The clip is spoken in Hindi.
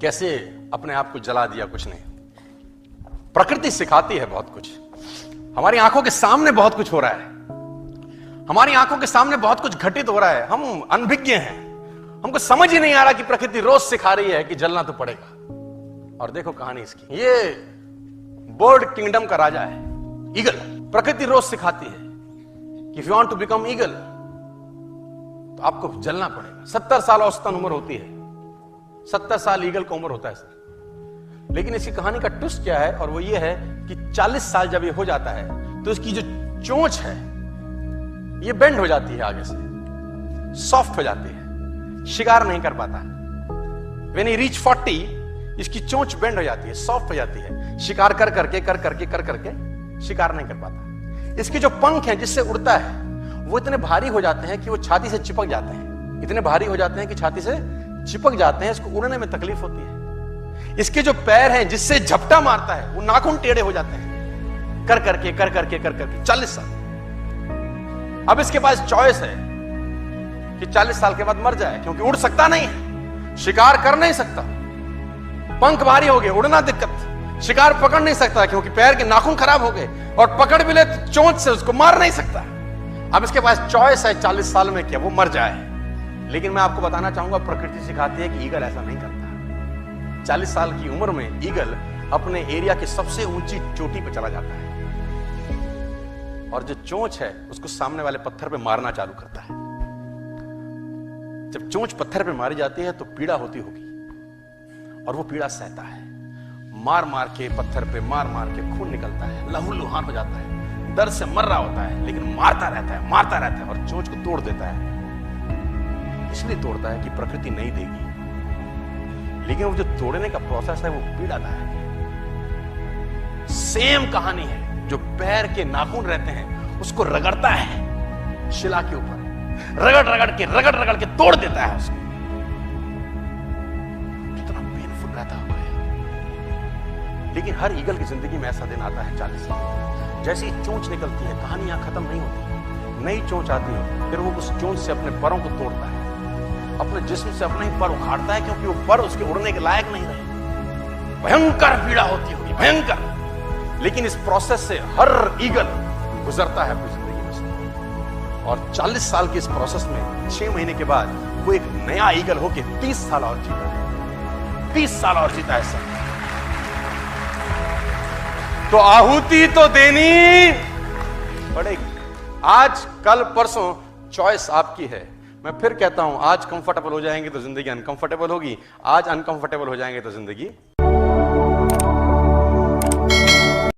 कैसे अपने आप को जला दिया, कुछ नहीं। प्रकृति सिखाती है बहुत कुछ। हमारी आंखों के सामने बहुत कुछ हो रहा है, हमारी आंखों के सामने बहुत कुछ घटित हो रहा है, हम अनभिज्ञ हैं, हमको समझ ही नहीं आ रहा कि प्रकृति रोज सिखा रही है कि जलना तो पड़ेगा। और देखो कहानी इसकी, ये बर्ड किंगडम का राजा है, ईगल। प्रकृति रोज सिखाती है कि if you want to become eagle तो आपको जलना पड़ेगा। 70 साल औसतन उम्र होती है, 70 साल ईगल का उम्र होता है सर। लेकिन इसकी कहानी का ट्विस्ट क्या है, और वो ये है कि 40 साल जब ये हो जाता है तो इसकी जो चोंच है ये बेंड हो जाती है, आगे से सॉफ्ट हो जाती है, शिकार नहीं कर पाता। व्हेन ही रीच 40 इसकी चोंच बेंड हो जाती है, सॉफ्ट हो जाती है, शिकार कर करके शिकार नहीं कर पाता। इसके जो पंख हैं जिससे उड़ता है वो इतने भारी हो जाते हैं कि वो छाती से चिपक जाते हैं, इतने भारी हो जाते हैं कि छाती से चिपक जाते हैं, इसको उड़ने में तकलीफ होती है। इसके जो पैर हैं जिससे झपटा मारता है वो नाखून टेढ़े हो जाते हैं, कर करके 40 साल। अब इसके पास चॉइस है कि 40 साल के बाद मर जाए, क्योंकि उड़ सकता नहीं है, शिकार कर नहीं सकता, पंख भारी हो गए, उड़ना दिक्कत, शिकार पकड़ नहीं सकता क्योंकि पैर के नाखून खराब हो गए, और पकड़ भी ले तो चोंच से उसको मार नहीं सकता। अब इसके पास चॉइस है 40 साल में क्या वो मर जाए। लेकिन मैं आपको बताना चाहूंगा, प्रकृति सिखाती है कि ईगल ऐसा नहीं करता। 40 साल की उम्र में ईगल अपने एरिया की सबसे ऊंची चोटी पर चला जाता है, और जो चोंच है उसको सामने वाले पत्थर पे मारना चालू करता है। जब चोंच पत्थर पे मारी जाती है तो पीड़ा होती होगी, और वो पीड़ा सहता है, मार मार के पत्थर पे मार के खून निकलता है, लहूलुहान हो जाता है, दर्द से मर रहा होता है, लेकिन मारता रहता है और चोंच को तोड़ देता है। इसलिए तोड़ता है कि प्रकृति नहीं देगी, लेकिन वो जो तोड़ने का प्रोसेस है वो पीड़ादायक है। सेम कहानी है, जो पैर के नाखून रहते हैं उसको रगड़ता है शिला के ऊपर, रगड़ के तोड़ देता है उसको। कितना पेनफुल रहता है। लेकिन हर ईगल की जिंदगी में ऐसा दिन आता है 40 साल, जैसे ही चोंच निकलती है कहानी यहां खत्म नहीं होती, नई चोंच आती है, फिर वो उस चोंच से अपने परों को तोड़ता है, अपने जिस्म से अपने ही पर उखाड़ता है, क्योंकि वो पर उसके उड़ने के लायक नहीं रहे। भयंकर पीड़ा होती होगी, भयंकर। लेकिन इस प्रोसेस से हर ईगल गुजरता है अपनी जिंदगी में से, और 40 साल के इस प्रोसेस में 6 महीने के बाद वो एक नया ईगल होके 30 साल और जीता है, 30 साल और जीता है सर। तो आहुति तो देनी पड़ेगी। आज कल परसों चॉइस आपकी है। मैं फिर कहता हूं, आज कंफर्टेबल हो जाएंगे तो जिंदगी अनकंफर्टेबल होगी, आज अनकंफर्टेबल हो जाएंगे तो जिंदगी